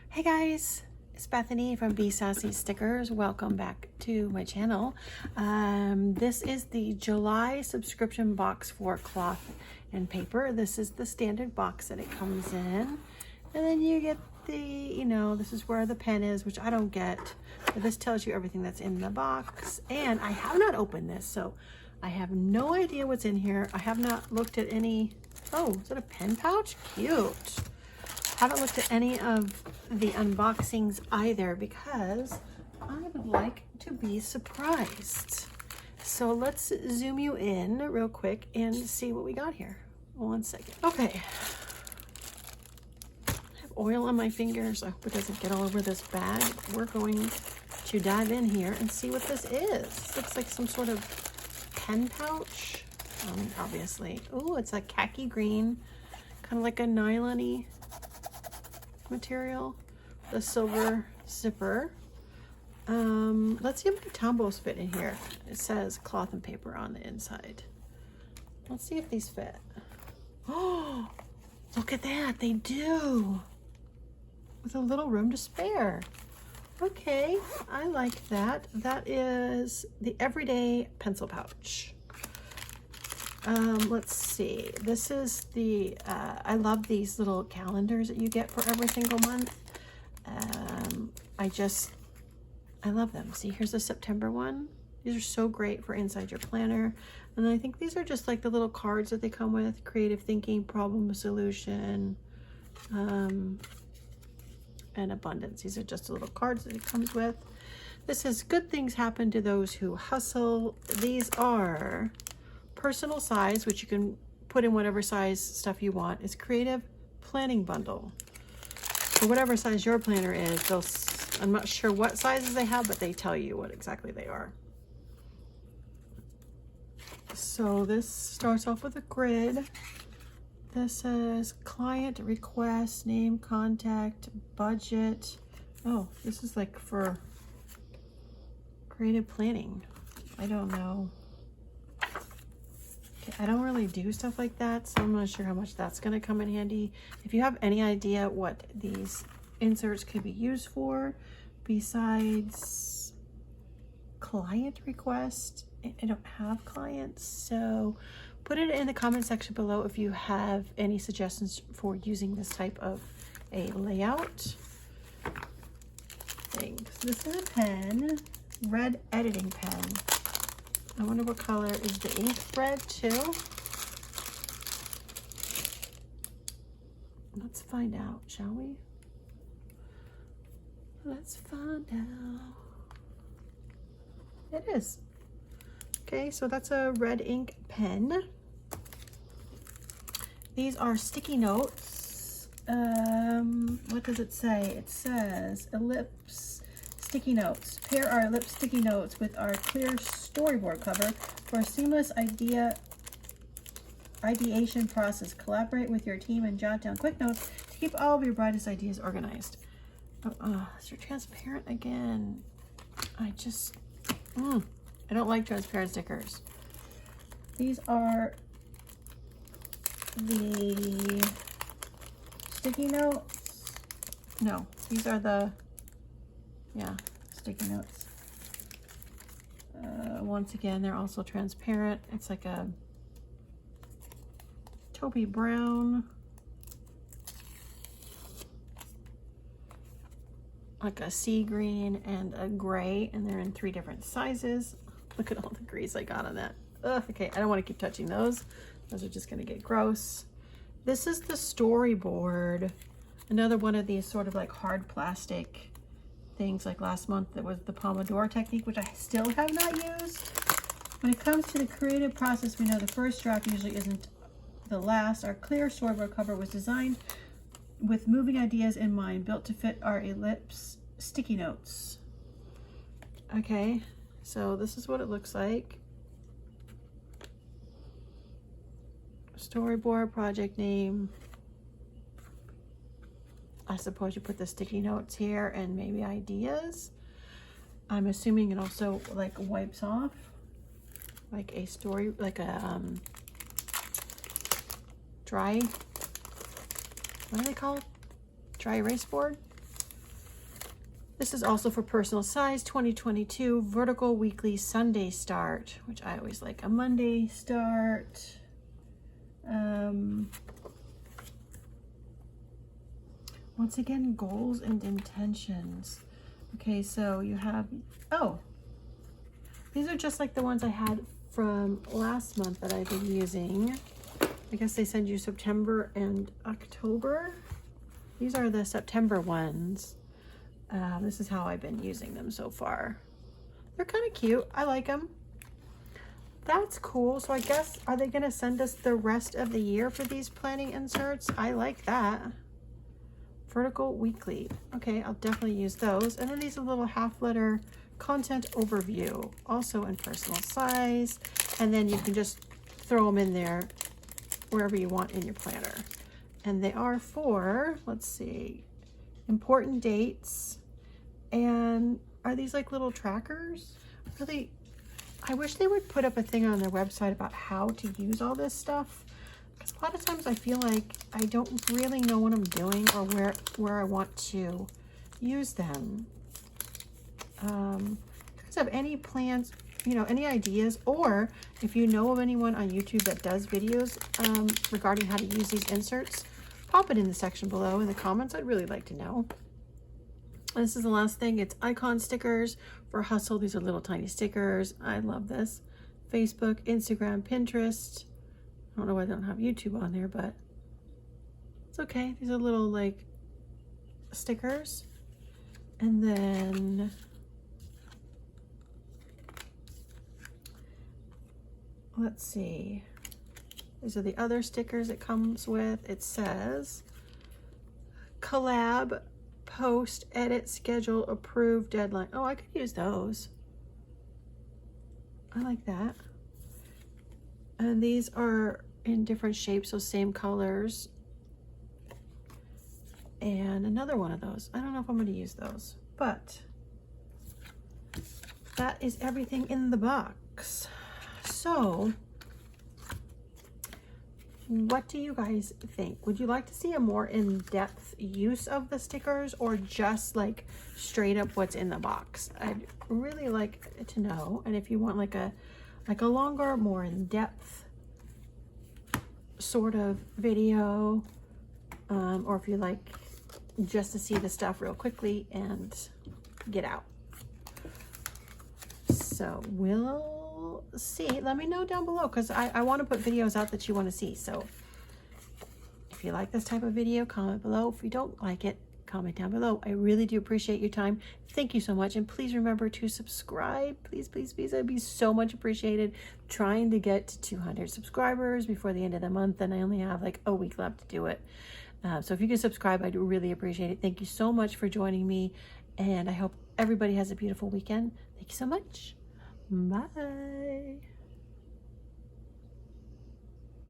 Hey guys, it's Bethany from Be Sassy Stickers. Welcome back to my channel. This is the July subscription box for cloth and paper. This is the standard box that it comes in. And then you get the, this is where the pen is, which I don't get. But this tells you everything that's in the box. And I have not opened this, so I have no idea what's in here. I have not looked at any, oh, is that a pen pouch? Cute. Haven't looked at any of the unboxings either because I would like to be surprised. So let's zoom you in real quick and see what we got here. 1 second. Okay. I have oil on my fingers. I hope it doesn't get all over this bag. We're going to dive in here and see what this is. Looks like some sort of pen pouch. Obviously. Oh, it's a khaki green, kind of like a nylon-y material, the silver zipper. Let's see if my Tombos fit in here. It says cloth and paper on the inside. Let's see if these fit. Oh, look at that, they do, with a little room to spare. Okay, I like that. That is the everyday pencil pouch. Let's see, this is the, I love these little calendars that you get for every single month. I love them. See, here's the September one. These are so great for inside your planner. And I think these are just like the little cards that they come with, creative thinking, problem solution, and abundance. These are just the little cards that it comes with. This is good things happen to those who hustle. These are personal size, which you can put in whatever size stuff you want. Is creative planning bundle. For whatever size your planner is, I'm not sure what sizes they have, but they tell you what exactly they are. So this starts off with a grid. This says client request, name, contact, budget. Oh, this is like for creative planning. I don't know. I don't really do stuff like that, so I'm not sure how much that's going to come in handy. If you have any idea what these inserts could be used for besides client request, I don't have clients, so put it in the comment section below if you have any suggestions for using this type of a layout thing. So this is a pen, red editing pen. I wonder what color is the ink red too. Let's find out, shall we? Let's find out. It is. Okay, so that's a red ink pen. These are sticky notes. What does it say? It says ellipse sticky notes. Pair our ellipse sticky notes with our clear storyboard cover for a seamless ideation process. Collaborate with your team and jot down quick notes to keep all of your brightest ideas organized. Oh, they're transparent again. I don't like transparent stickers. These are the sticky notes. No, these are the, sticky notes. Once again, they're also transparent. It's like a taupey brown, like a sea green and a gray, and they're in 3 different sizes. Look at all the grease I got on that. Ugh, okay, I don't want to keep touching those. Those are just going to get gross. This is the storyboard. Another one of these sort of like hard plastic things, like last month that was the Pomodoro technique, which I still have not used. When it comes to the creative process, we know the first draft usually isn't the last. Our clear storyboard cover was designed with moving ideas in mind, built to fit our ellipse sticky notes. Okay, so this is what it looks like. Storyboard, project name. I suppose you put the sticky notes here and maybe ideas. I'm assuming it also like wipes off like a story, like a dry, what are they called? Dry erase board? This is also for personal size, 2022 vertical weekly Sunday start, which I always like a Monday start. Once again, goals and intentions. Okay, so you have, oh, these are just like the ones I had from last month that I've been using. I guess they send you September and October. These are the September ones. This is how I've been using them so far. They're kind of cute. I like them. That's cool. So I guess, are they going to send us the rest of the year for these planning inserts? I like that. Vertical weekly. Okay, I'll definitely use those. And then these are little half letter content overview, also in personal size. And then you can just throw them in there wherever you want in your planner. And they are for, let's see, important dates. And are these like little trackers? Really, I wish they would put up a thing on their website about how to use all this stuff. Because a lot of times I feel like I don't really know what I'm doing or where I want to use them. If you guys have any plans, you know, any ideas, or if you know of anyone on YouTube that does videos regarding how to use these inserts, pop it in the section below in the comments. I'd really like to know. This is the last thing. It's icon stickers for Hustle. These are little tiny stickers. I love this. Facebook, Instagram, Pinterest. I don't know why they don't have YouTube on there, but it's okay. These are little like stickers. And then let's see. These are the other stickers it comes with. It says collab, post, edit, schedule, approve, deadline. Oh, I could use those. I like that. And these are in different shapes, so same colors. And another one of those. I don't know if I'm going to use those, but that is everything in the box. So what do you guys think? Would you like to see a more in-depth use of the stickers, or just like straight up what's in the box? I'd really like to know. And if you want like a longer, more in-depth sort of video, or if you like just to see the stuff real quickly and get out. So we'll see. Let me know down below, because I want to put videos out that you want to see. So if you like this type of video, comment below. If you don't like it, comment down below. I really do appreciate your time. Thank you so much. And please remember to subscribe. Please, please, please. That'd be so much appreciated. Trying to get to 200 subscribers before the end of the month, and I only have like a week left to do it. So if you could subscribe, I'd really appreciate it. Thank you so much for joining me, and I hope everybody has a beautiful weekend. Thank you so much. Bye.